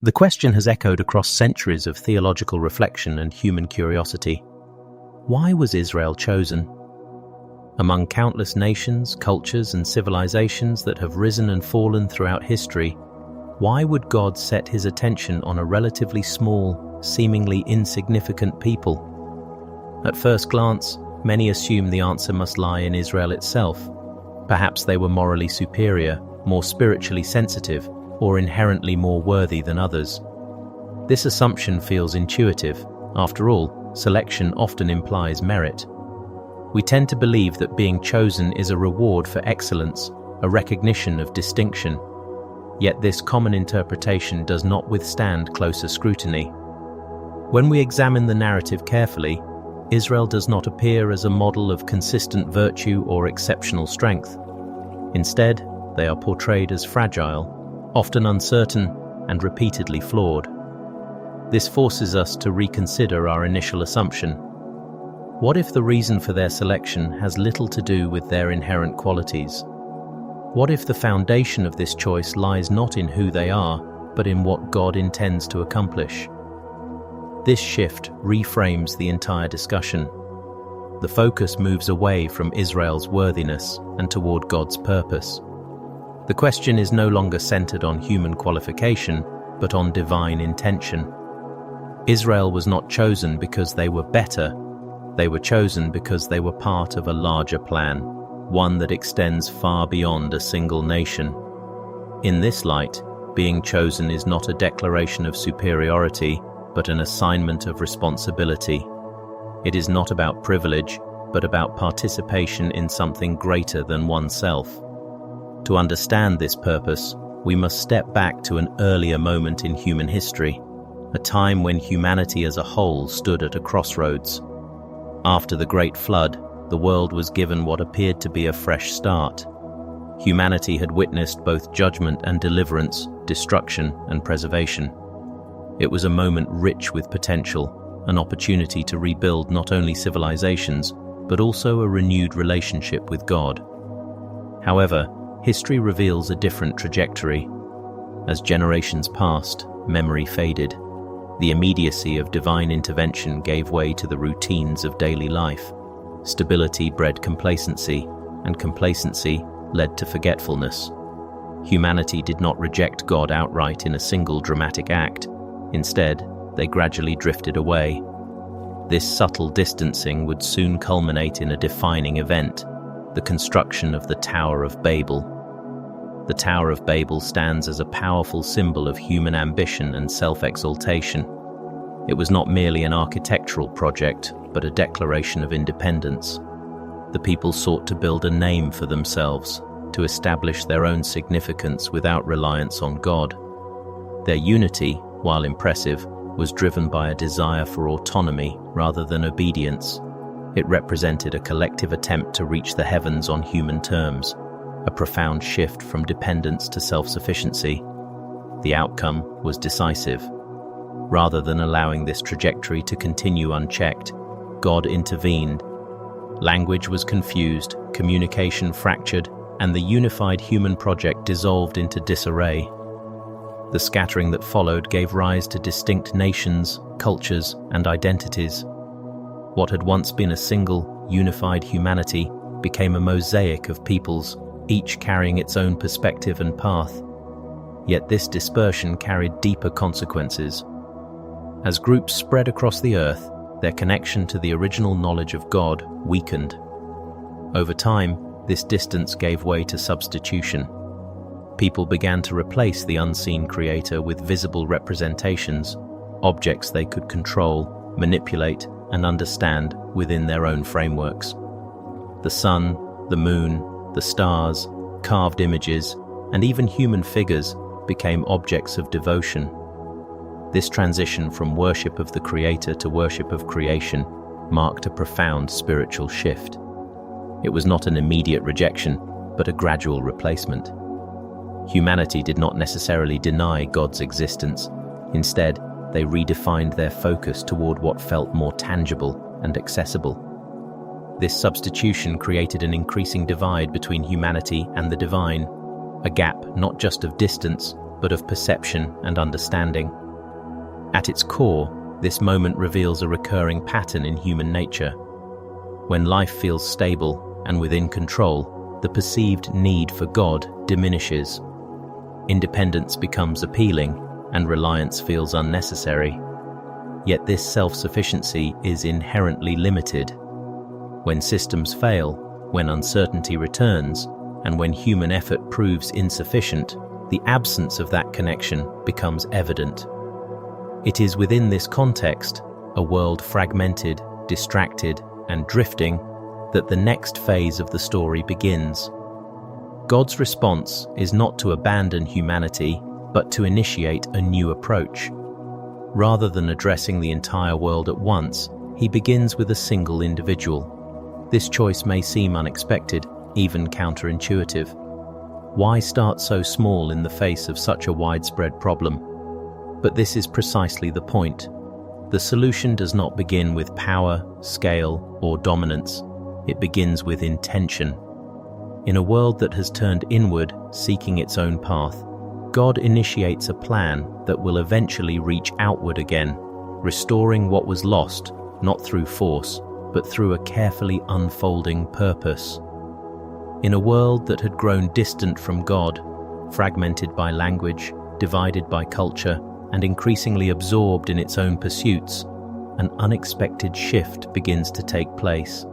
The question has echoed across centuries of theological reflection and human curiosity. Why was Israel chosen? Among countless nations, cultures, and civilizations that have risen and fallen throughout history, why would God set his attention on a relatively small, seemingly insignificant people? At first glance, many assume the answer must lie in Israel itself. Perhaps they were morally superior, more spiritually sensitive, or inherently more worthy than others. This assumption feels intuitive. After all, selection often implies merit. We tend to believe that being chosen is a reward for excellence, a recognition of distinction. Yet this common interpretation does not withstand closer scrutiny. When we examine the narrative carefully, Israel does not appear as a model of consistent virtue or exceptional strength. Instead, they are portrayed as fragile, often uncertain, and repeatedly flawed. This forces us to reconsider our initial assumption. What if the reason for their selection has little to do with their inherent qualities? What if the foundation of this choice lies not in who they are, but in what God intends to accomplish? This shift reframes the entire discussion. The focus moves away from Israel's worthiness and toward God's purpose. The question is no longer centered on human qualification, but on divine intention. Israel was not chosen because they were better. They were chosen because they were part of a larger plan, one that extends far beyond a single nation. In this light, being chosen is not a declaration of superiority, but an assignment of responsibility. It is not about privilege, but about participation in something greater than oneself. To understand this purpose, we must step back to an earlier moment in human history, a time when humanity as a whole stood at a crossroads. After the Great Flood, the world was given what appeared to be a fresh start. Humanity had witnessed both judgment and deliverance, destruction and preservation. It was a moment rich with potential, an opportunity to rebuild not only civilizations, but also a renewed relationship with God. However, history reveals a different trajectory. As generations passed, memory faded. The immediacy of divine intervention gave way to the routines of daily life. Stability bred complacency, and complacency led to forgetfulness. Humanity did not reject God outright in a single dramatic act. Instead, they gradually drifted away. This subtle distancing would soon culminate in a defining event: the construction of the Tower of Babel. The Tower of Babel stands as a powerful symbol of human ambition and self-exaltation. It was not merely an architectural project, but a declaration of independence. The people sought to build a name for themselves, to establish their own significance without reliance on God. Their unity, while impressive, was driven by a desire for autonomy rather than obedience. It represented a collective attempt to reach the heavens on human terms, a profound shift from dependence to self-sufficiency. The outcome was decisive. Rather than allowing this trajectory to continue unchecked, God intervened. Language was confused, communication fractured, and the unified human project dissolved into disarray. The scattering that followed gave rise to distinct nations, cultures, and identities. What had once been a single, unified humanity became a mosaic of peoples, each carrying its own perspective and path. Yet this dispersion carried deeper consequences. As groups spread across the earth, their connection to the original knowledge of God weakened. Over time, this distance gave way to substitution. People began to replace the unseen creator with visible representations, objects they could control, manipulate, and understand within their own frameworks. The sun, the moon, the stars, carved images, and even human figures became objects of devotion. This transition from worship of the Creator to worship of creation marked a profound spiritual shift. It was not an immediate rejection, but a gradual replacement. Humanity did not necessarily deny God's existence. Instead, they redefined their focus toward what felt more tangible and accessible. This substitution created an increasing divide between humanity and the divine, a gap not just of distance, but of perception and understanding. At its core, this moment reveals a recurring pattern in human nature. When life feels stable and within control, the perceived need for God diminishes. Independence becomes appealing, and reliance feels unnecessary. Yet this self-sufficiency is inherently limited. When systems fail, when uncertainty returns, and when human effort proves insufficient, the absence of that connection becomes evident. It is within this context, a world fragmented, distracted, and drifting, that the next phase of the story begins. God's response is not to abandon humanity, but to initiate a new approach. Rather than addressing the entire world at once, he begins with a single individual. This choice may seem unexpected, even counterintuitive. Why start so small in the face of such a widespread problem? But this is precisely the point. The solution does not begin with power, scale, or dominance. It begins with intention. In a world that has turned inward, seeking its own path, God initiates a plan that will eventually reach outward again, restoring what was lost, not through force, but through a carefully unfolding purpose. In a world that had grown distant from God, fragmented by language, divided by culture, and increasingly absorbed in its own pursuits, an unexpected shift begins to take place.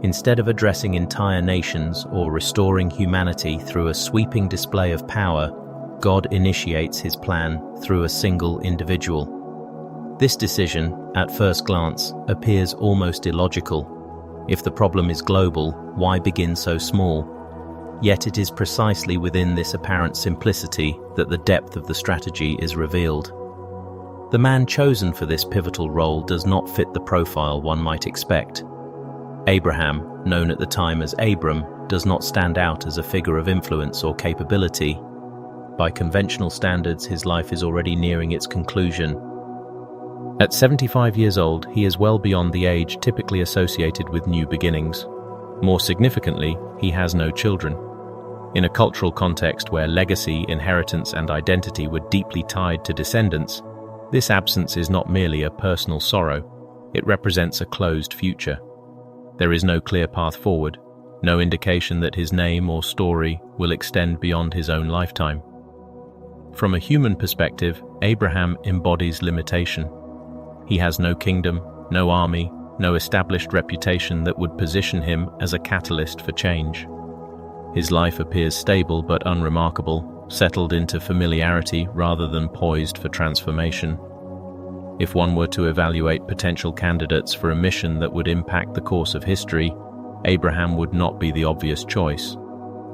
Instead of addressing entire nations or restoring humanity through a sweeping display of power, God initiates his plan through a single individual. This decision, at first glance, appears almost illogical. If the problem is global, why begin so small? Yet it is precisely within this apparent simplicity that the depth of the strategy is revealed. The man chosen for this pivotal role does not fit the profile one might expect. Abraham, known at the time as Abram, does not stand out as a figure of influence or capability. By conventional standards, his life is already nearing its conclusion. At 75 years old, he is well beyond the age typically associated with new beginnings. More significantly, he has no children. In a cultural context where legacy, inheritance, and identity were deeply tied to descendants, this absence is not merely a personal sorrow, it represents a closed future. There is no clear path forward, no indication that his name or story will extend beyond his own lifetime. From a human perspective, Abraham embodies limitation. He has no kingdom, no army, no established reputation that would position him as a catalyst for change. His life appears stable but unremarkable, settled into familiarity rather than poised for transformation. If one were to evaluate potential candidates for a mission that would impact the course of history, Abraham would not be the obvious choice.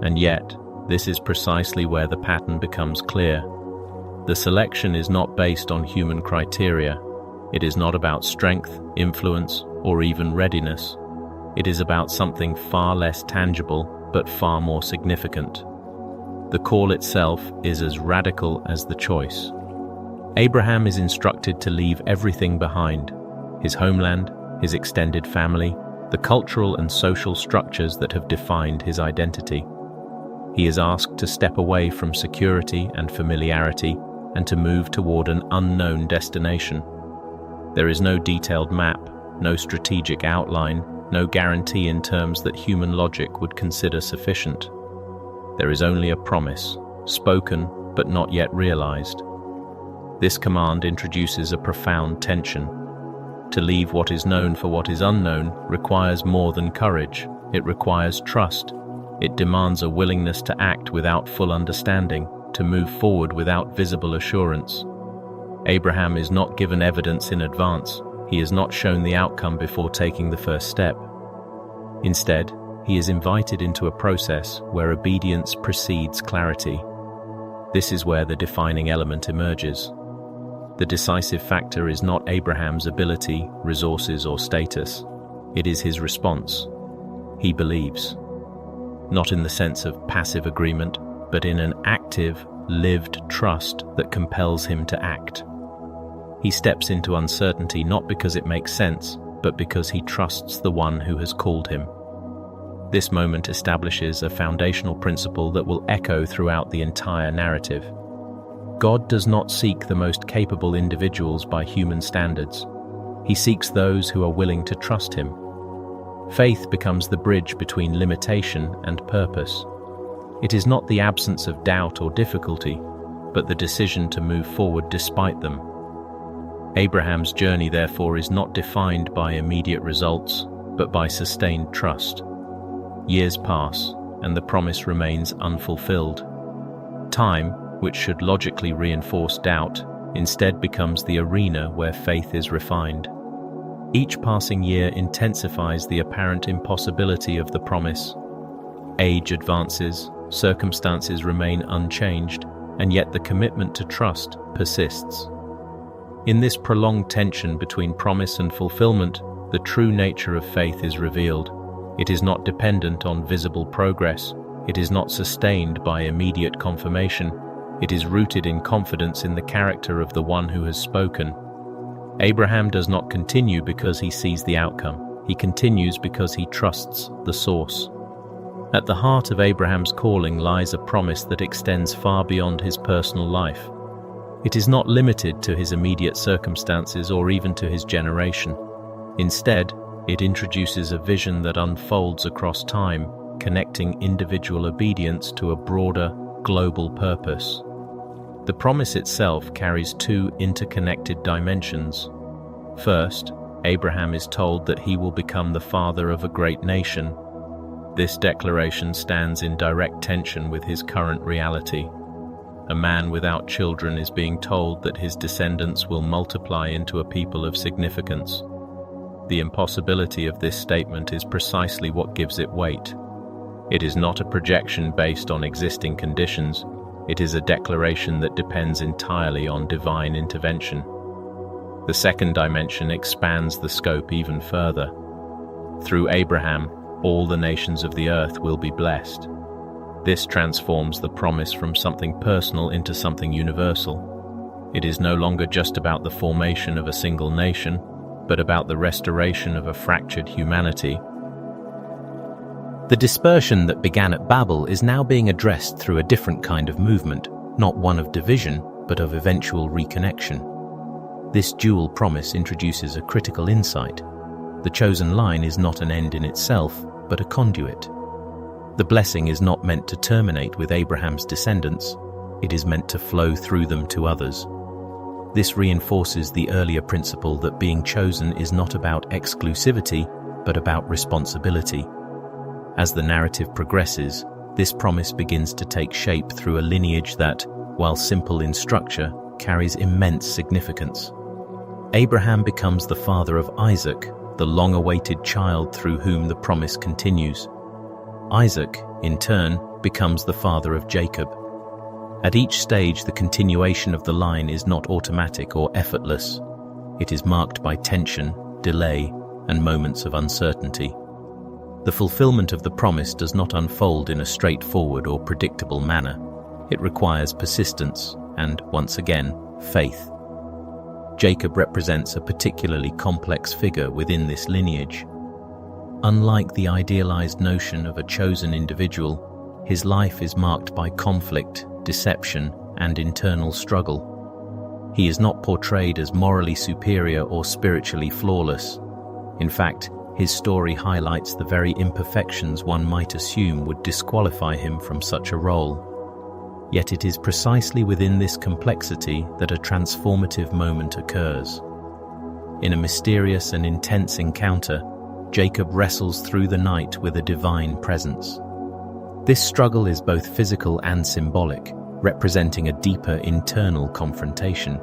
And yet, this is precisely where the pattern becomes clear. The selection is not based on human criteria. It is not about strength, influence, or even readiness. It is about something far less tangible, but far more significant. The call itself is as radical as the choice. Abraham is instructed to leave everything behind: his homeland, his extended family, the cultural and social structures that have defined his identity. He is asked to step away from security and familiarity and to move toward an unknown destination. There is no detailed map, no strategic outline, no guarantee in terms that human logic would consider sufficient. There is only a promise, spoken but not yet realized. This command introduces a profound tension. To leave what is known for what is unknown requires more than courage. It requires trust. It demands a willingness to act without full understanding, to move forward without visible assurance. Abraham is not given evidence in advance. He is not shown the outcome before taking the first step. Instead, he is invited into a process where obedience precedes clarity. This is where the defining element emerges. The decisive factor is not Abraham's ability, resources, or status. It is his response. He believes. Not in the sense of passive agreement, but in an active, lived trust that compels him to act. He steps into uncertainty not because it makes sense, but because he trusts the one who has called him. This moment establishes a foundational principle that will echo throughout the entire narrative. God does not seek the most capable individuals by human standards. He seeks those who are willing to trust Him. Faith becomes the bridge between limitation and purpose. It is not the absence of doubt or difficulty, but the decision to move forward despite them. Abraham's journey, therefore, is not defined by immediate results, but by sustained trust. Years pass, and the promise remains unfulfilled. Time, which should logically reinforce doubt, instead becomes the arena where faith is refined. Each passing year intensifies the apparent impossibility of the promise. Age advances, circumstances remain unchanged, and yet the commitment to trust persists. In this prolonged tension between promise and fulfillment, the true nature of faith is revealed. It is not dependent on visible progress. It is not sustained by immediate confirmation. It is rooted in confidence in the character of the one who has spoken. Abraham does not continue because he sees the outcome. He continues because he trusts the source. At the heart of Abraham's calling lies a promise that extends far beyond his personal life. It is not limited to his immediate circumstances or even to his generation. Instead, it introduces a vision that unfolds across time, connecting individual obedience to a broader, global purpose. The promise itself carries two interconnected dimensions. First, Abraham is told that he will become the father of a great nation. This declaration stands in direct tension with his current reality. A man without children is being told that his descendants will multiply into a people of significance. The impossibility of this statement is precisely what gives it weight. It is not a projection based on existing conditions. It is a declaration that depends entirely on divine intervention. The second dimension expands the scope even further. Through Abraham, all the nations of the earth will be blessed. This transforms the promise from something personal into something universal. It is no longer just about the formation of a single nation, but about the restoration of a fractured humanity. The dispersion that began at Babel is now being addressed through a different kind of movement, not one of division, but of eventual reconnection. This dual promise introduces a critical insight. The chosen line is not an end in itself, but a conduit. The blessing is not meant to terminate with Abraham's descendants. It is meant to flow through them to others. This reinforces the earlier principle that being chosen is not about exclusivity, but about responsibility. As the narrative progresses, this promise begins to take shape through a lineage that, while simple in structure, carries immense significance. Abraham becomes the father of Isaac, the long-awaited child through whom the promise continues. Isaac, in turn, becomes the father of Jacob. At each stage, the continuation of the line is not automatic or effortless. It is marked by tension, delay, and moments of uncertainty. The fulfillment of the promise does not unfold in a straightforward or predictable manner. It requires persistence and, once again, faith. Jacob represents a particularly complex figure within this lineage. Unlike the idealized notion of a chosen individual, his life is marked by conflict, deception, and internal struggle. He is not portrayed as morally superior or spiritually flawless. In fact, his story highlights the very imperfections one might assume would disqualify him from such a role. Yet it is precisely within this complexity that a transformative moment occurs. In a mysterious and intense encounter, Jacob wrestles through the night with a divine presence. This struggle is both physical and symbolic, representing a deeper internal confrontation.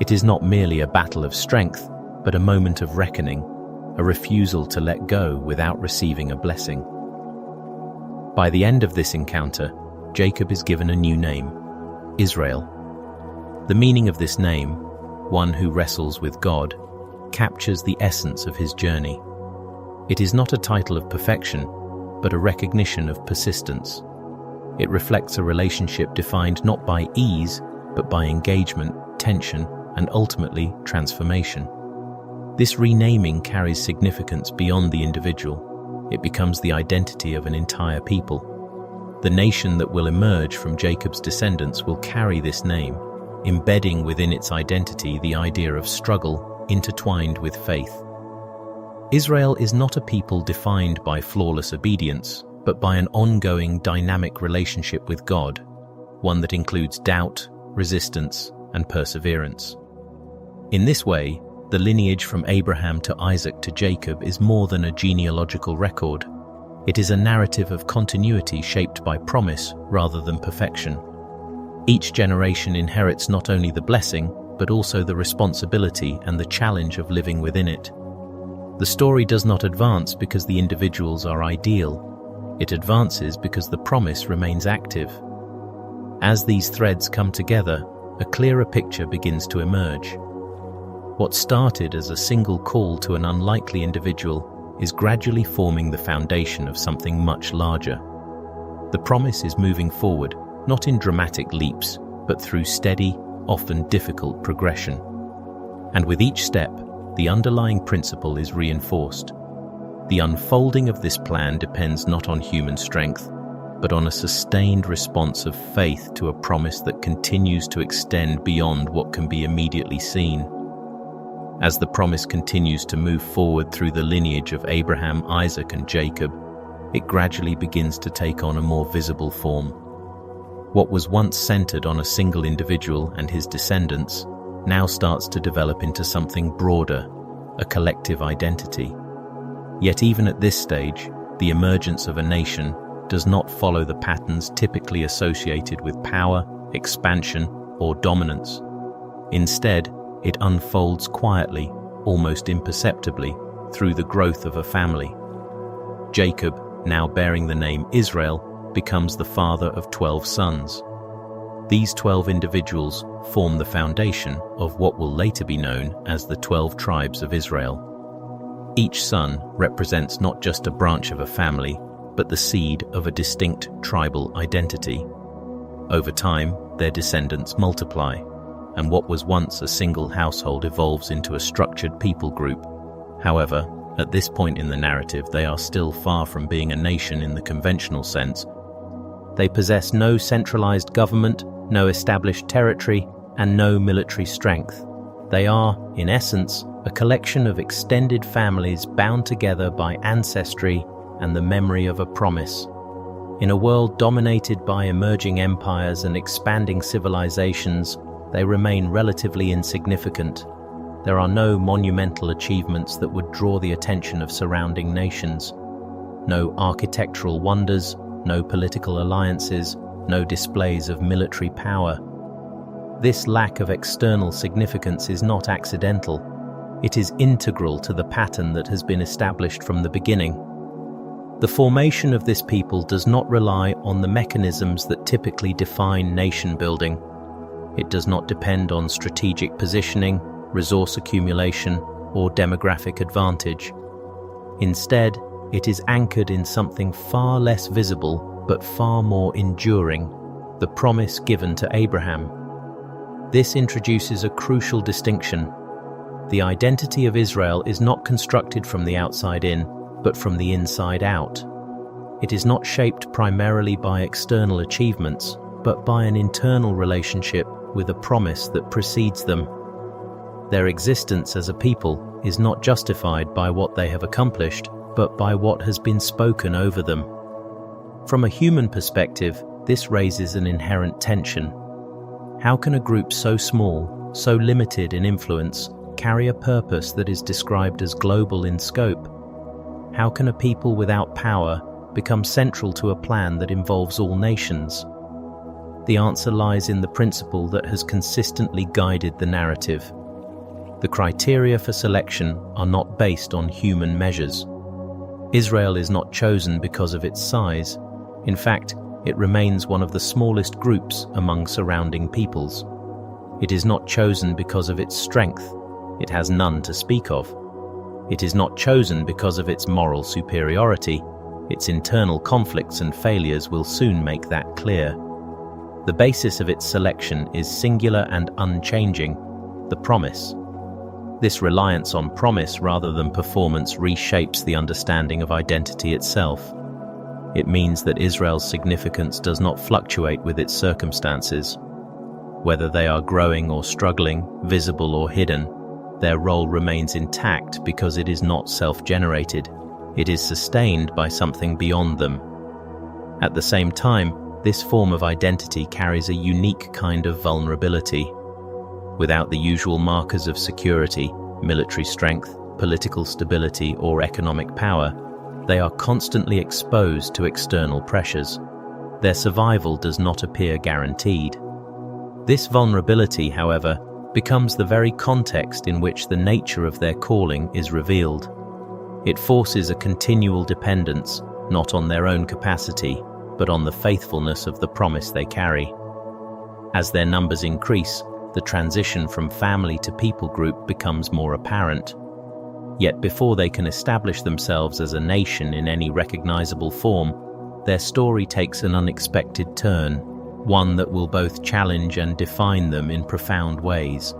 It is not merely a battle of strength, but a moment of reckoning, a refusal to let go without receiving a blessing. By the end of this encounter, Jacob is given a new name, Israel. The meaning of this name, one who wrestles with God, captures the essence of his journey. It is not a title of perfection, but a recognition of persistence. It reflects a relationship defined not by ease, but by engagement, tension, and ultimately transformation. This renaming carries significance beyond the individual. It becomes the identity of an entire people. The nation that will emerge from Jacob's descendants will carry this name, embedding within its identity the idea of struggle intertwined with faith. Israel is not a people defined by flawless obedience, but by an ongoing dynamic relationship with God, one that includes doubt, resistance, and perseverance. In this way, the lineage from Abraham to Isaac to Jacob is more than a genealogical record. It is a narrative of continuity shaped by promise rather than perfection. Each generation inherits not only the blessing, but also the responsibility and the challenge of living within it. The story does not advance because the individuals are ideal. It advances because the promise remains active. As these threads come together, a clearer picture begins to emerge. What started as a single call to an unlikely individual is gradually forming the foundation of something much larger. The promise is moving forward, not in dramatic leaps, but through steady, often difficult progression. And with each step, the underlying principle is reinforced. The unfolding of this plan depends not on human strength, but on a sustained response of faith to a promise that continues to extend beyond what can be immediately seen. As the promise continues to move forward through the lineage of Abraham, Isaac, and Jacob, it gradually begins to take on a more visible form. What was once centered on a single individual and his descendants now starts to develop into something broader, a collective identity. Yet even at this stage, the emergence of a nation does not follow the patterns typically associated with power, expansion, or dominance. Instead, it unfolds quietly, almost imperceptibly, through the growth of a family. Jacob, now bearing the name Israel, becomes the father of 12 sons. These 12 individuals form the foundation of what will later be known as the 12 tribes of Israel. Each son represents not just a branch of a family, but the seed of a distinct tribal identity. Over time, their descendants multiply, and what was once a single household evolves into a structured people group. However, at this point in the narrative, they are still far from being a nation in the conventional sense. They possess no centralized government, no established territory, and no military strength. They are, in essence, a collection of extended families bound together by ancestry and the memory of a promise. In a world dominated by emerging empires and expanding civilizations, they remain relatively insignificant. There are no monumental achievements that would draw the attention of surrounding nations. No architectural wonders, no political alliances, no displays of military power. This lack of external significance is not accidental. It is integral to the pattern that has been established from the beginning. The formation of this people does not rely on the mechanisms that typically define nation building. It does not depend on strategic positioning, resource accumulation, or demographic advantage. Instead, it is anchored in something far less visible but far more enduring, the promise given to Abraham. This introduces a crucial distinction. The identity of Israel is not constructed from the outside in, but from the inside out. It is not shaped primarily by external achievements, but by an internal relationship with a promise that precedes them. Their existence as a people is not justified by what they have accomplished, but by what has been spoken over them. From a human perspective, this raises an inherent tension. How can a group so small, so limited in influence, carry a purpose that is described as global in scope? How can a people without power become central to a plan that involves all nations? The answer lies in the principle that has consistently guided the narrative. The criteria for selection are not based on human measures. Israel is not chosen because of its size. In fact, it remains one of the smallest groups among surrounding peoples. It is not chosen because of its strength. It has none to speak of. It is not chosen because of its moral superiority. Its internal conflicts and failures will soon make that clear. The basis of its selection is singular and unchanging, the promise. This reliance on promise rather than performance reshapes the understanding of identity itself. It means that Israel's significance does not fluctuate with its circumstances. Whether they are growing or struggling, visible or hidden, their role remains intact because it is not self-generated. It is sustained by something beyond them. At the same time, this form of identity carries a unique kind of vulnerability. Without the usual markers of security, military strength, political stability, or economic power, they are constantly exposed to external pressures. Their survival does not appear guaranteed. This vulnerability, however, becomes the very context in which the nature of their calling is revealed. It forces a continual dependence, not on their own capacity, but on the faithfulness of the promise they carry. As their numbers increase, the transition from family to people group becomes more apparent. Yet before they can establish themselves as a nation in any recognizable form, their story takes an unexpected turn, one that will both challenge and define them in profound ways.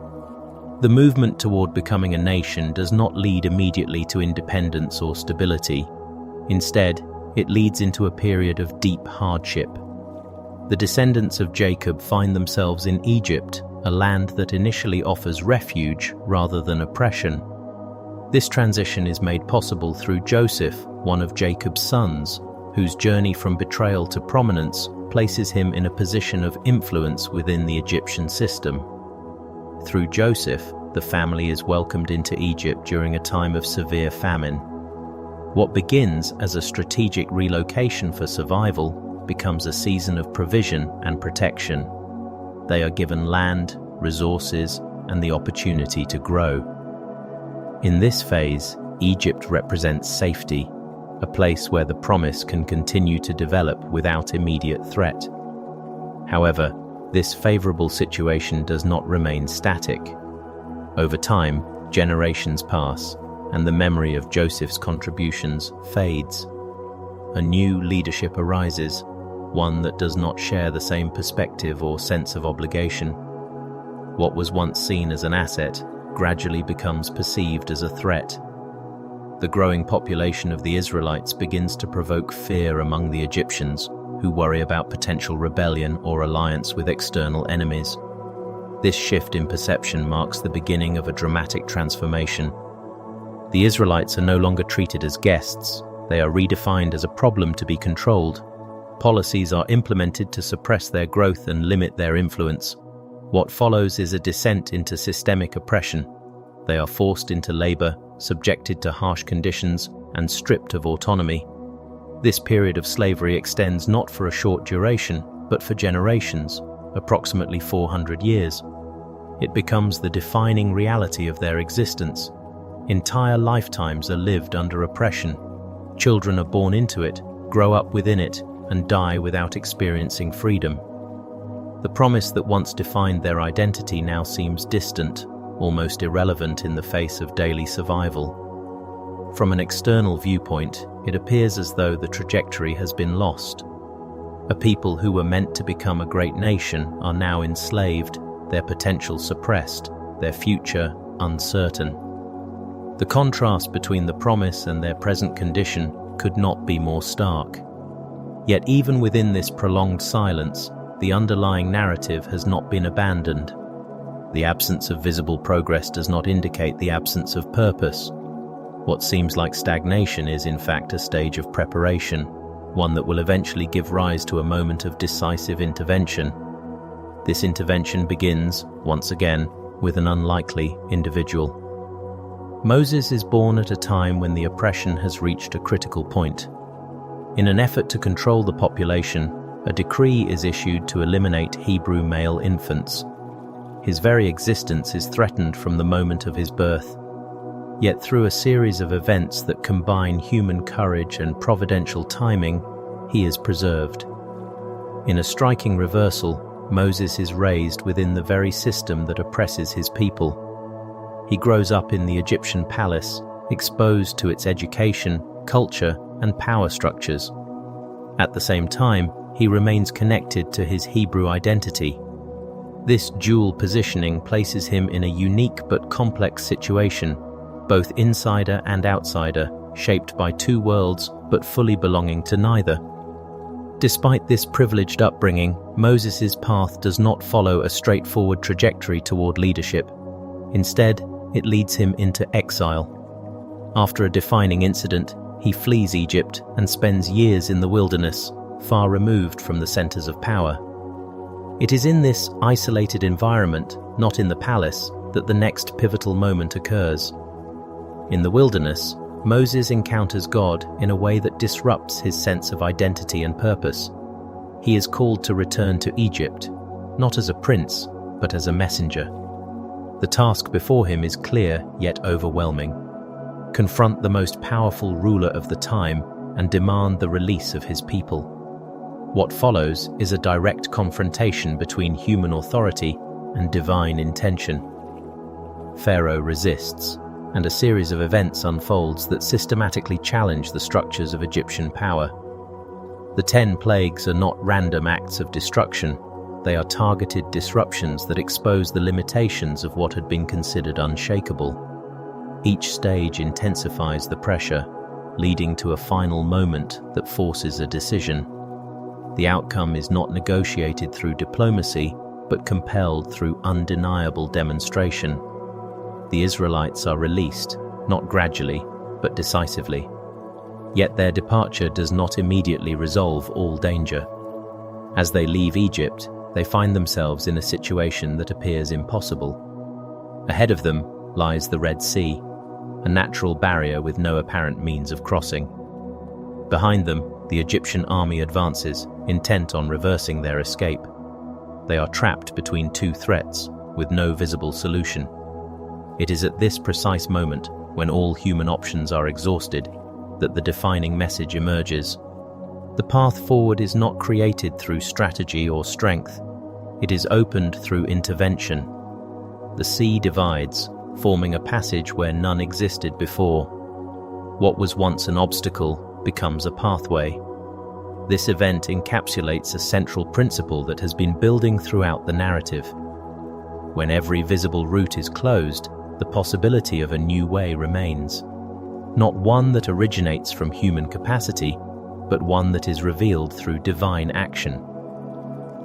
The movement toward becoming a nation does not lead immediately to independence or stability. Instead, it leads into a period of deep hardship. The descendants of Jacob find themselves in Egypt, a land that initially offers refuge rather than oppression. This transition is made possible through Joseph, one of Jacob's sons, whose journey from betrayal to prominence places him in a position of influence within the Egyptian system. Through Joseph, the family is welcomed into Egypt during a time of severe famine. What begins as a strategic relocation for survival becomes a season of provision and protection. They are given land, resources, and the opportunity to grow. In this phase, Egypt represents safety, a place where the promise can continue to develop without immediate threat. However, this favorable situation does not remain static. Over time, generations pass, and the memory of Joseph's contributions fades. A new leadership arises, one that does not share the same perspective or sense of obligation. What was once seen as an asset gradually becomes perceived as a threat. The growing population of the Israelites begins to provoke fear among the Egyptians, who worry about potential rebellion or alliance with external enemies. This shift in perception marks the beginning of a dramatic transformation. The Israelites are no longer treated as guests. They are redefined as a problem to be controlled. Policies are implemented to suppress their growth and limit their influence. What follows is a descent into systemic oppression. They are forced into labor, subjected to harsh conditions, and stripped of autonomy. This period of slavery extends not for a short duration, but for generations, approximately 400 years. It becomes the defining reality of their existence. Entire lifetimes are lived under oppression. Children are born into it, grow up within it, and die without experiencing freedom. The promise that once defined their identity now seems distant, almost irrelevant in the face of daily survival. From an external viewpoint, it appears as though the trajectory has been lost. A people who were meant to become a great nation are now enslaved, their potential suppressed, their future uncertain. The contrast between the promise and their present condition could not be more stark. Yet even within this prolonged silence, the underlying narrative has not been abandoned. The absence of visible progress does not indicate the absence of purpose. What seems like stagnation is in fact a stage of preparation, one that will eventually give rise to a moment of decisive intervention. This intervention begins, once again, with an unlikely individual. Moses is born at a time when the oppression has reached a critical point. In an effort to control the population, a decree is issued to eliminate Hebrew male infants. His very existence is threatened from the moment of his birth. Yet through a series of events that combine human courage and providential timing, he is preserved. In a striking reversal, Moses is raised within the very system that oppresses his people. He grows up in the Egyptian palace, exposed to its education, culture, and power structures. At the same time, he remains connected to his Hebrew identity. This dual positioning places him in a unique but complex situation, both insider and outsider, shaped by two worlds but fully belonging to neither. Despite this privileged upbringing, Moses' path does not follow a straightforward trajectory toward leadership. Instead, it leads him into exile. After a defining incident, he flees Egypt and spends years in the wilderness, far removed from the centers of power. It is in this isolated environment, not in the palace, that the next pivotal moment occurs. In the wilderness, Moses encounters God in a way that disrupts his sense of identity and purpose. He is called to return to Egypt, not as a prince, but as a messenger. The task before him is clear yet overwhelming. Confront the most powerful ruler of the time and demand the release of his people. What follows is a direct confrontation between human authority and divine intention. Pharaoh resists, and a series of events unfolds that systematically challenge the structures of Egyptian power. The 10 plagues are not random acts of destruction, they are targeted disruptions that expose the limitations of what had been considered unshakable. Each stage intensifies the pressure, leading to a final moment that forces a decision. The outcome is not negotiated through diplomacy, but compelled through undeniable demonstration. The Israelites are released, not gradually, but decisively. Yet their departure does not immediately resolve all danger. As they leave Egypt, they find themselves in a situation that appears impossible. Ahead of them lies the Red Sea, a natural barrier with no apparent means of crossing. Behind them, the Egyptian army advances, intent on reversing their escape. They are trapped between two threats, with no visible solution. It is at this precise moment, when all human options are exhausted, that the defining message emerges. The path forward is not created through strategy or strength. It is opened through intervention. The sea divides, forming a passage where none existed before. What was once an obstacle becomes a pathway. This event encapsulates a central principle that has been building throughout the narrative. When every visible route is closed, the possibility of a new way remains. Not one that originates from human capacity, but one that is revealed through divine action.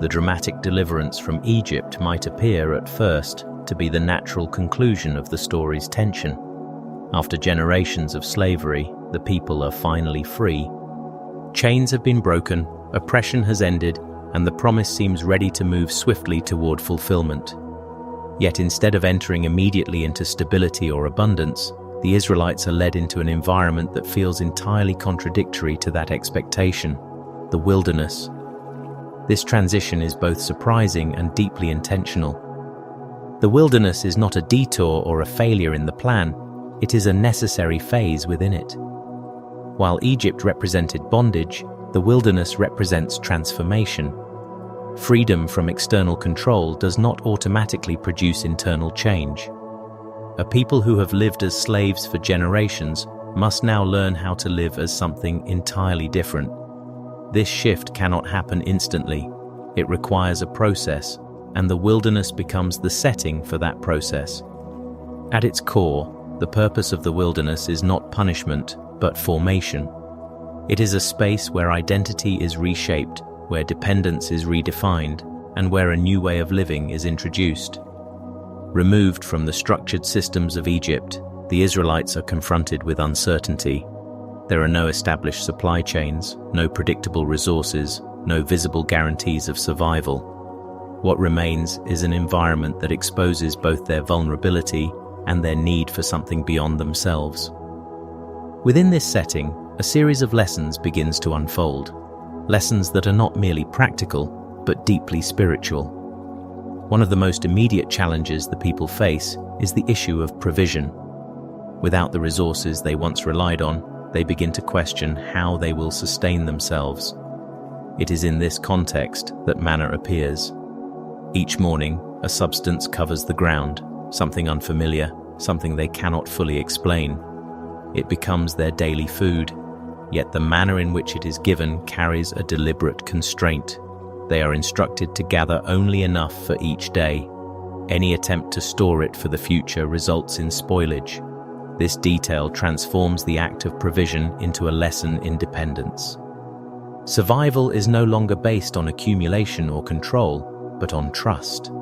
The dramatic deliverance from Egypt might appear at first to be the natural conclusion of the story's tension. After generations of slavery, the people are finally free. Chains have been broken, oppression has ended, and the promise seems ready to move swiftly toward fulfillment. Yet instead of entering immediately into stability or abundance, the Israelites are led into an environment that feels entirely contradictory to that expectation: the wilderness. This transition is both surprising and deeply intentional. The wilderness is not a detour or a failure in the plan, it is a necessary phase within it. While Egypt represented bondage, the wilderness represents transformation. Freedom from external control does not automatically produce internal change. A people who have lived as slaves for generations must now learn how to live as something entirely different. This shift cannot happen instantly. It requires a process, and the wilderness becomes the setting for that process. At its core, the purpose of the wilderness is not punishment, but formation. It is a space where identity is reshaped, where dependence is redefined, and where a new way of living is introduced. Removed from the structured systems of Egypt, the Israelites are confronted with uncertainty. There are no established supply chains, no predictable resources, no visible guarantees of survival. What remains is an environment that exposes both their vulnerability and their need for something beyond themselves. Within this setting, a series of lessons begins to unfold. Lessons that are not merely practical, but deeply spiritual. One of the most immediate challenges the people face is the issue of provision. Without the resources they once relied on, they begin to question how they will sustain themselves. It is in this context that manna appears. Each morning, a substance covers the ground, something unfamiliar, something they cannot fully explain. It becomes their daily food, yet the manner in which it is given carries a deliberate constraint. They are instructed to gather only enough for each day. Any attempt to store it for the future results in spoilage. This detail transforms the act of provision into a lesson in dependence. Survival is no longer based on accumulation or control, but on trust.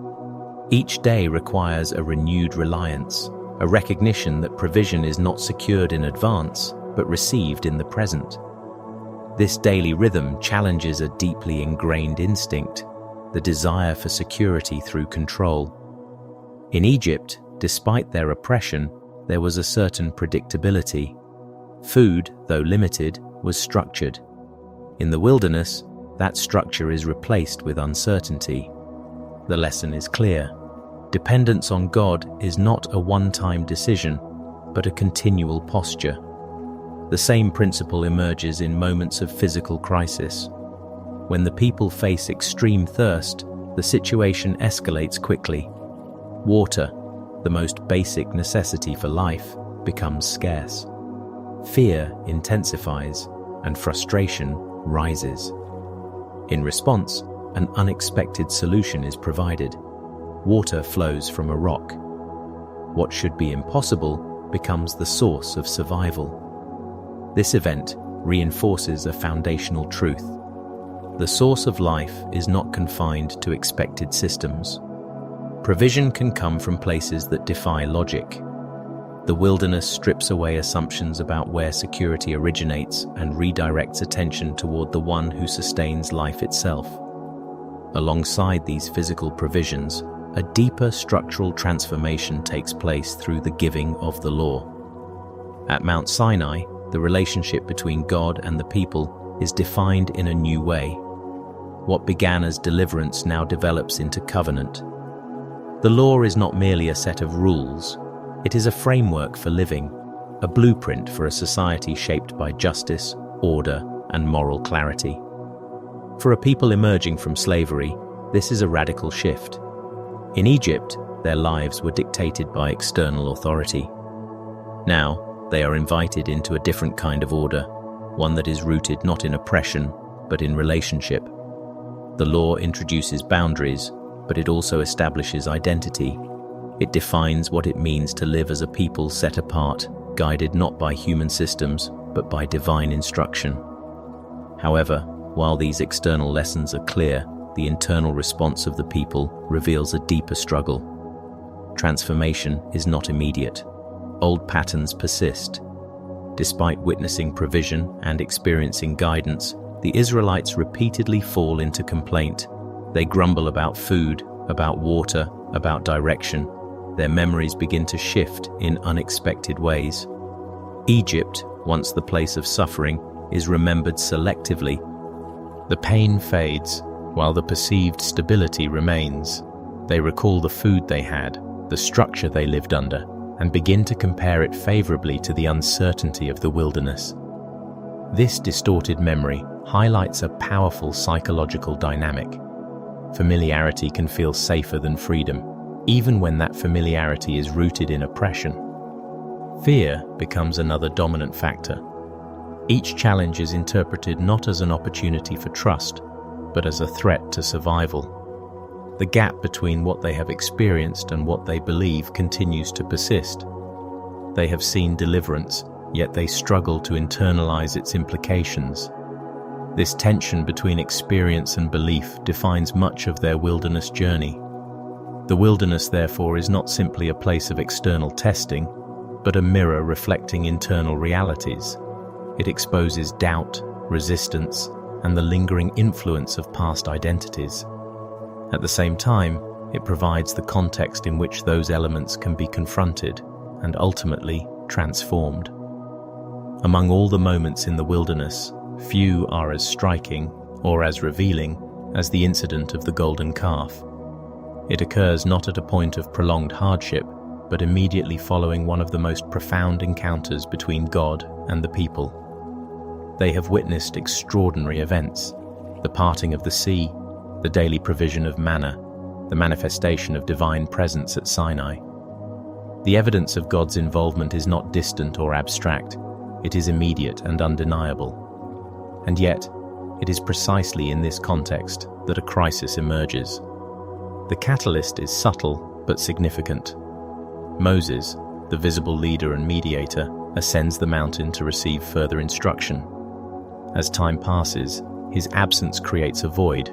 Each day requires a renewed reliance, a recognition that provision is not secured in advance, but received in the present. This daily rhythm challenges a deeply ingrained instinct, the desire for security through control. In Egypt, despite their oppression, there was a certain predictability. Food, though limited, was structured. In the wilderness, that structure is replaced with uncertainty. The lesson is clear. Dependence on God is not a one-time decision, but a continual posture. The same principle emerges in moments of physical crisis. When the people face extreme thirst, the situation escalates quickly. Water, the most basic necessity for life, becomes scarce. Fear intensifies, and frustration rises. In response, an unexpected solution is provided. Water flows from a rock. What should be impossible becomes the source of survival. This event reinforces a foundational truth. The source of life is not confined to expected systems. Provision can come from places that defy logic. The wilderness strips away assumptions about where security originates and redirects attention toward the one who sustains life itself. Alongside these physical provisions, a deeper structural transformation takes place through the giving of the law. At Mount Sinai, the relationship between God and the people is defined in a new way. What began as deliverance now develops into covenant. The law is not merely a set of rules. It is a framework for living, a blueprint for a society shaped by justice, order, and moral clarity. For a people emerging from slavery, this is a radical shift. In Egypt, their lives were dictated by external authority. Now, they are invited into a different kind of order, one that is rooted not in oppression, but in relationship. The law introduces boundaries, but it also establishes identity. It defines what it means to live as a people set apart, guided not by human systems, but by divine instruction. However, while these external lessons are clear, the internal response of the people reveals a deeper struggle. Transformation is not immediate. Old patterns persist. Despite witnessing provision and experiencing guidance, the Israelites repeatedly fall into complaint. They grumble about food, about water, about direction. Their memories begin to shift in unexpected ways. Egypt, once the place of suffering, is remembered selectively. The pain fades, while the perceived stability remains. They recall the food they had, the structure they lived under, and begin to compare it favorably to the uncertainty of the wilderness. This distorted memory highlights a powerful psychological dynamic. Familiarity can feel safer than freedom, even when that familiarity is rooted in oppression. Fear becomes another dominant factor. Each challenge is interpreted not as an opportunity for trust, but as a threat to survival. The gap between what they have experienced and what they believe continues to persist. They have seen deliverance, yet they struggle to internalize its implications. This tension between experience and belief defines much of their wilderness journey. The wilderness, therefore, is not simply a place of external testing, but a mirror reflecting internal realities. It exposes doubt, resistance, and the lingering influence of past identities. At the same time, it provides the context in which those elements can be confronted and ultimately transformed. Among all the moments in the wilderness, few are as striking or as revealing as the incident of the golden calf. It occurs not at a point of prolonged hardship, but immediately following one of the most profound encounters between God and the people. They have witnessed extraordinary events: the parting of the sea, the daily provision of manna, the manifestation of divine presence at Sinai. The evidence of God's involvement is not distant or abstract, it is immediate and undeniable. And yet, it is precisely in this context that a crisis emerges. The catalyst is subtle but significant. Moses, the visible leader and mediator, ascends the mountain to receive further instruction. As time passes, his absence creates a void.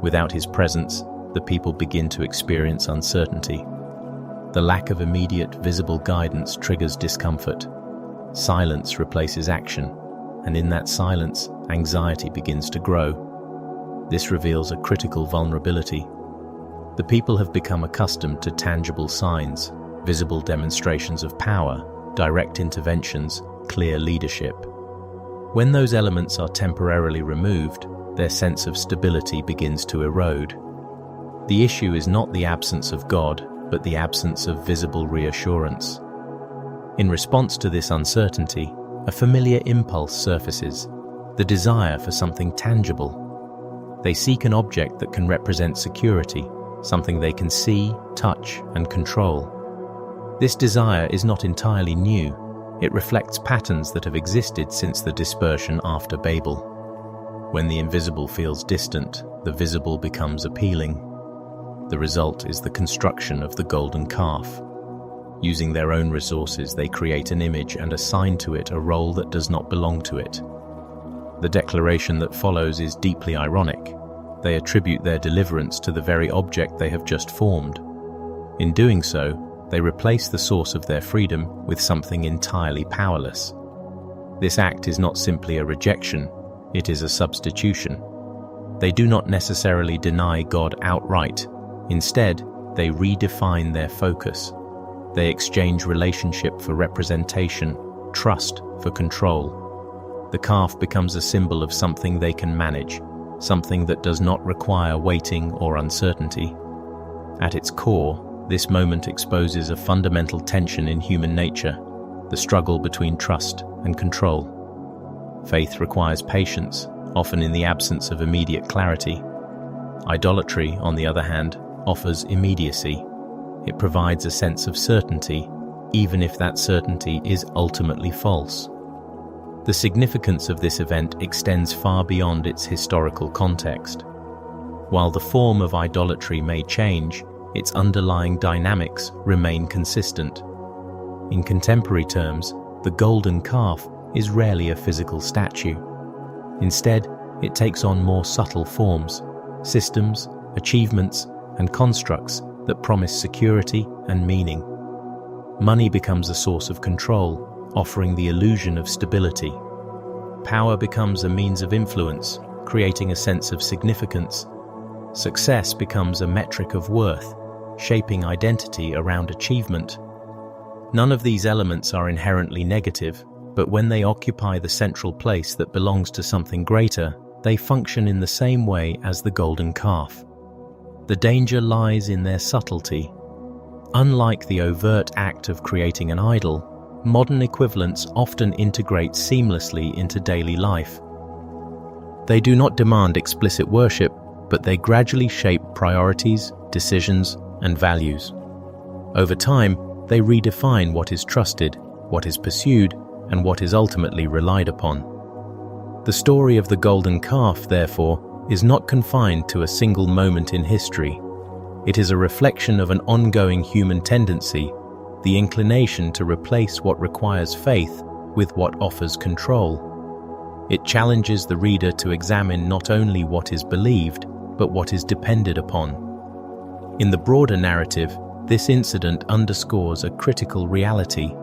Without his presence, the people begin to experience uncertainty. The lack of immediate, visible guidance triggers discomfort. Silence replaces action, and in that silence, anxiety begins to grow. This reveals a critical vulnerability. The people have become accustomed to tangible signs, visible demonstrations of power, direct interventions, clear leadership. When those elements are temporarily removed, their sense of stability begins to erode. The issue is not the absence of God, but the absence of visible reassurance. In response to this uncertainty, a familiar impulse surfaces, the desire for something tangible. They seek an object that can represent security, something they can see, touch, and control. This desire is not entirely new. It reflects patterns that have existed since the dispersion after Babel. When the invisible feels distant, the visible becomes appealing. The result is the construction of the golden calf. Using their own resources, they create an image and assign to it a role that does not belong to it. The declaration that follows is deeply ironic. They attribute their deliverance to the very object they have just formed. In doing so, they replace the source of their freedom with something entirely powerless. This act is not simply a rejection, it is a substitution. They do not necessarily deny God outright. Instead, they redefine their focus. They exchange relationship for representation, trust for control. The calf becomes a symbol of something they can manage, something that does not require waiting or uncertainty. At its core, this moment exposes a fundamental tension in human nature, the struggle between trust and control. Faith requires patience, often in the absence of immediate clarity. Idolatry, on the other hand, offers immediacy. It provides a sense of certainty, even if that certainty is ultimately false. The significance of this event extends far beyond its historical context. While the form of idolatry may change, its underlying dynamics remain consistent. In contemporary terms, the golden calf is rarely a physical statue. Instead, it takes on more subtle forms, systems, achievements, and constructs that promise security and meaning. Money becomes a source of control, offering the illusion of stability. Power becomes a means of influence, creating a sense of significance. Success becomes a metric of worth, shaping identity around achievement. None of these elements are inherently negative, but when they occupy the central place that belongs to something greater, they function in the same way as the golden calf. The danger lies in their subtlety. Unlike the overt act of creating an idol, modern equivalents often integrate seamlessly into daily life. They do not demand explicit worship, but they gradually shape priorities, decisions, and values. Over time, they redefine what is trusted, what is pursued, and what is ultimately relied upon. The story of the golden calf, therefore, is not confined to a single moment in history. It is a reflection of an ongoing human tendency, the inclination to replace what requires faith with what offers control. It challenges the reader to examine not only what is believed, but what is depended upon. In the broader narrative, this incident underscores a critical reality.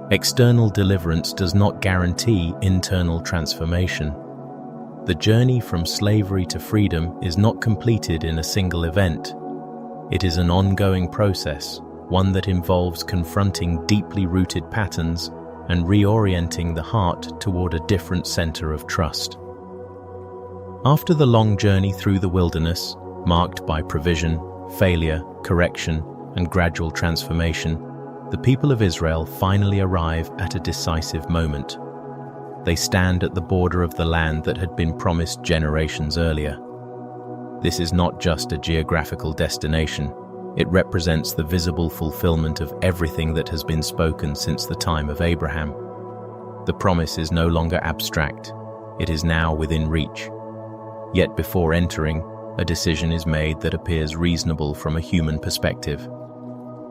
External deliverance does not guarantee internal transformation. The journey from slavery to freedom is not completed in a single event. It is an ongoing process, one that involves confronting deeply rooted patterns and reorienting the heart toward a different center of trust. After the long journey through the wilderness, marked by provision, failure, correction, and gradual transformation, the people of Israel finally arrive at a decisive moment. They stand at the border of the land that had been promised generations earlier. This is not just a geographical destination. It represents the visible fulfillment of everything that has been spoken since the time of Abraham. The promise is no longer abstract. It is now within reach. Yet before entering, a decision is made that appears reasonable from a human perspective.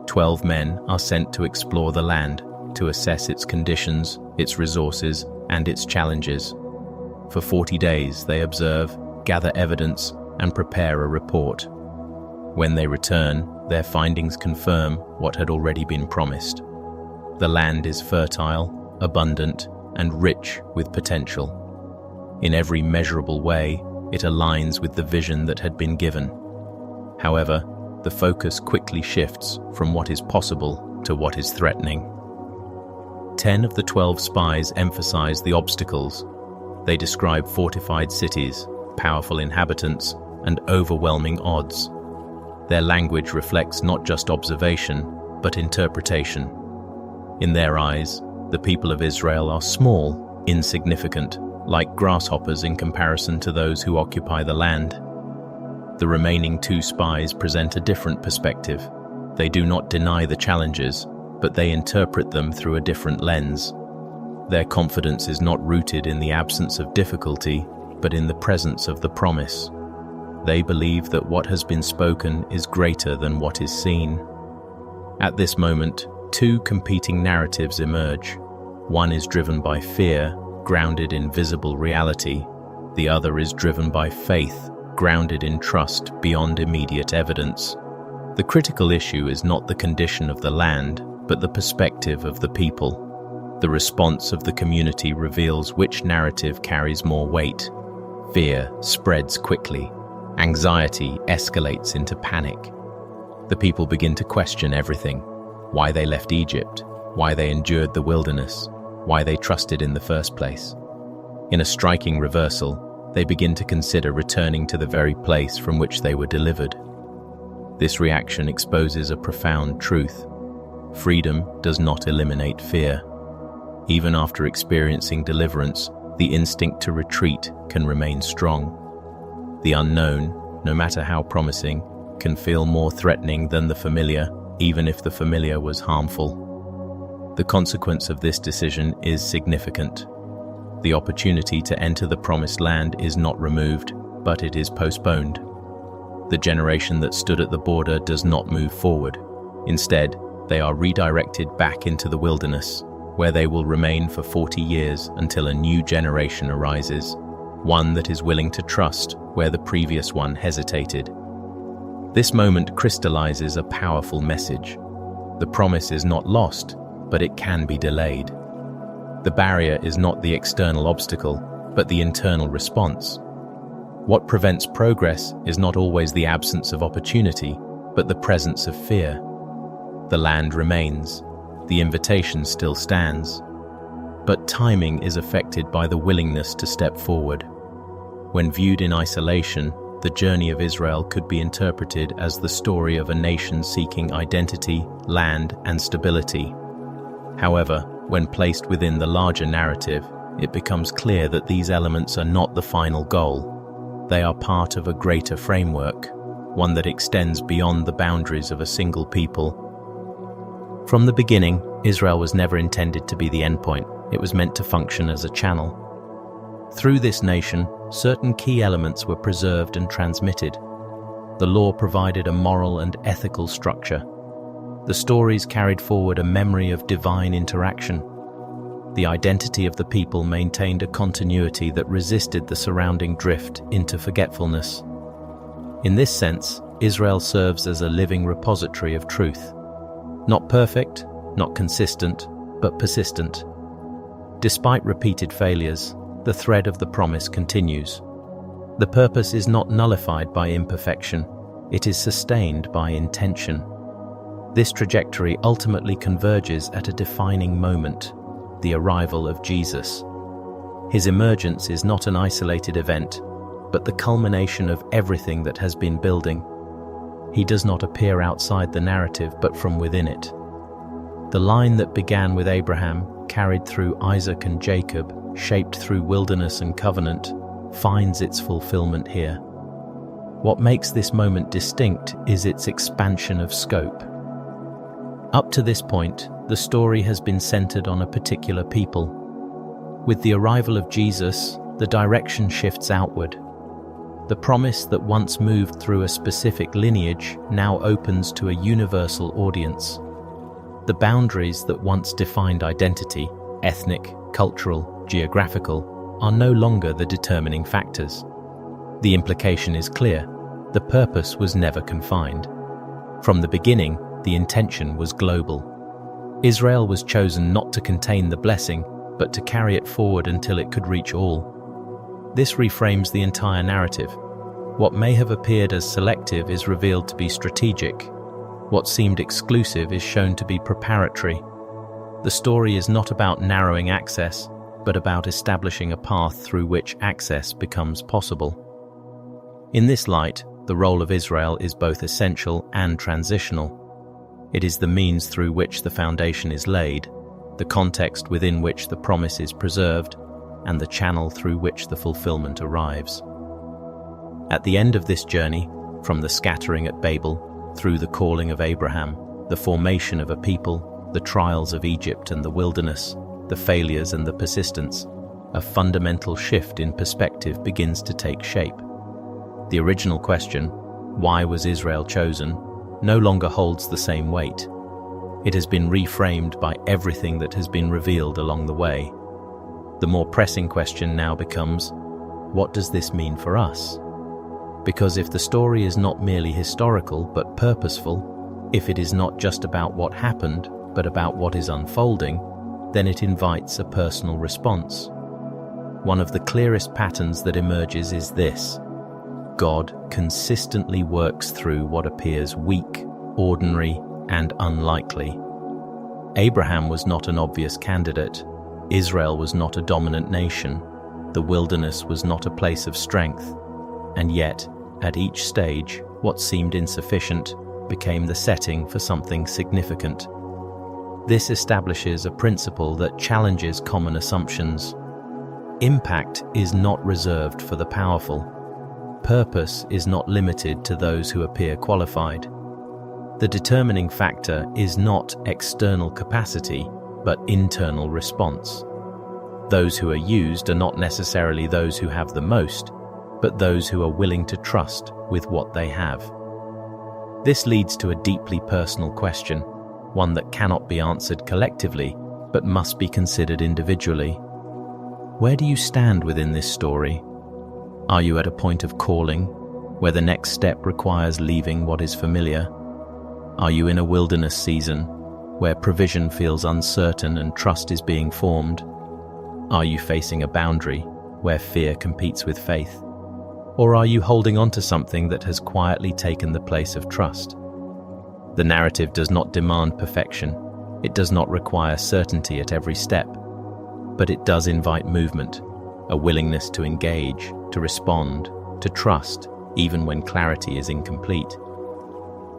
12 men are sent to explore the land, to assess its conditions, its resources, and its challenges. For 40 days, they observe, gather evidence, and prepare a report. When they return, their findings confirm what had already been promised. The land is fertile, abundant, and rich with potential. In every measurable way, it aligns with the vision that had been given. However, the focus quickly shifts from what is possible to what is threatening. 10 of the 12 spies emphasize the obstacles. They describe fortified cities, powerful inhabitants, and overwhelming odds. Their language reflects not just observation, but interpretation. In their eyes, the people of Israel are small, insignificant, like grasshoppers in comparison to those who occupy the land. The remaining 2 spies present a different perspective. They do not deny the challenges, but they interpret them through a different lens. Their confidence is not rooted in the absence of difficulty, but in the presence of the promise. They believe that what has been spoken is greater than what is seen. At this moment, 2 competing narratives emerge. One is driven by fear, grounded in visible reality. The other is driven by faith, grounded in trust beyond immediate evidence. The critical issue is not the condition of the land, but the perspective of the people. The response of the community reveals which narrative carries more weight. Fear spreads quickly. Anxiety escalates into panic. The people begin to question everything: why they left Egypt, why they endured the wilderness, why they trusted in the first place. In a striking reversal, they begin to consider returning to the very place from which they were delivered. This reaction exposes a profound truth. Freedom does not eliminate fear. Even after experiencing deliverance, the instinct to retreat can remain strong. The unknown, no matter how promising, can feel more threatening than the familiar, even if the familiar was harmful. The consequence of this decision is significant. The opportunity to enter the promised land is not removed, but it is postponed. The generation that stood at the border does not move forward. Instead, they are redirected back into the wilderness, where they will remain for 40 years until a new generation arises, one that is willing to trust where the previous one hesitated. This moment crystallizes a powerful message. The promise is not lost, but it can be delayed. The barrier is not the external obstacle, but the internal response. What prevents progress is not always the absence of opportunity, but the presence of fear. The land remains. The invitation still stands. But timing is affected by the willingness to step forward. When viewed in isolation, the journey of Israel could be interpreted as the story of a nation seeking identity, land, and stability. However, when placed within the larger narrative, it becomes clear that these elements are not the final goal. They are part of a greater framework, one that extends beyond the boundaries of a single people. From the beginning, Israel was never intended to be the endpoint. It was meant to function as a channel. Through this nation, certain key elements were preserved and transmitted. The law provided a moral and ethical structure. The stories carried forward a memory of divine interaction. The identity of the people maintained a continuity that resisted the surrounding drift into forgetfulness. In this sense, Israel serves as a living repository of truth. Not perfect, not consistent, but persistent. Despite repeated failures, the thread of the promise continues. The purpose is not nullified by imperfection, it is sustained by intention. This trajectory ultimately converges at a defining moment, the arrival of Jesus. His emergence is not an isolated event, but the culmination of everything that has been building. He does not appear outside the narrative, but from within it. The line that began with Abraham, carried through Isaac and Jacob, shaped through wilderness and covenant, finds its fulfillment here. What makes this moment distinct is its expansion of scope. Up to this point, the story has been centered on a particular people. With the arrival of Jesus, the direction shifts outward. The promise that once moved through a specific lineage now opens to a universal audience. The boundaries that once defined identity, ethnic, cultural, geographical, are no longer the determining factors. The implication is clear: the purpose was never confined. From the beginning, the intention was global. Israel was chosen not to contain the blessing, but to carry it forward until it could reach all. This reframes the entire narrative. What may have appeared as selective is revealed to be strategic. What seemed exclusive is shown to be preparatory. The story is not about narrowing access, but about establishing a path through which access becomes possible. In this light, the role of Israel is both essential and transitional. It is the means through which the foundation is laid, the context within which the promise is preserved, and the channel through which the fulfillment arrives. At the end of this journey, from the scattering at Babel, through the calling of Abraham, the formation of a people, the trials of Egypt and the wilderness, the failures and the persistence, a fundamental shift in perspective begins to take shape. The original question, why was Israel chosen, no longer holds the same weight. It has been reframed by everything that has been revealed along the way. The more pressing question now becomes, what does this mean for us? Because if the story is not merely historical but purposeful, if it is not just about what happened but about what is unfolding, then it invites a personal response. One of the clearest patterns that emerges is this: God consistently works through what appears weak, ordinary, and unlikely. Abraham was not an obvious candidate. Israel was not a dominant nation. The wilderness was not a place of strength. And yet, at each stage, what seemed insufficient became the setting for something significant. This establishes a principle that challenges common assumptions. Impact is not reserved for the powerful. Purpose is not limited to those who appear qualified. The determining factor is not external capacity, but internal response. Those who are used are not necessarily those who have the most, but those who are willing to trust with what they have. This leads to a deeply personal question, one that cannot be answered collectively, but must be considered individually. Where do you stand within this story? Are you at a point of calling, where the next step requires leaving what is familiar? Are you in a wilderness season, where provision feels uncertain and trust is being formed? Are you facing a boundary, where fear competes with faith? Or are you holding on to something that has quietly taken the place of trust? The narrative does not demand perfection. It does not require certainty at every step. But it does invite movement, a willingness to engage, to respond, to trust, even when clarity is incomplete.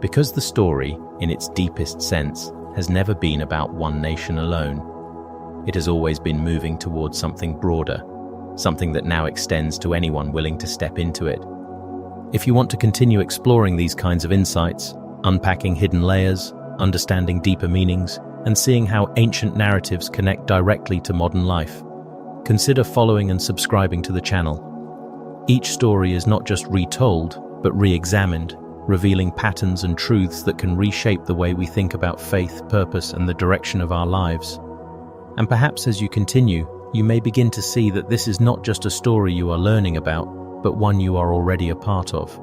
Because the story, in its deepest sense, has never been about one nation alone. It has always been moving towards something broader, something that now extends to anyone willing to step into it. If you want to continue exploring these kinds of insights, unpacking hidden layers, understanding deeper meanings, and seeing how ancient narratives connect directly to modern life, consider following and subscribing to the channel. Each story is not just retold, but re-examined, revealing patterns and truths that can reshape the way we think about faith, purpose, and the direction of our lives. And perhaps as you continue, you may begin to see that this is not just a story you are learning about, but one you are already a part of.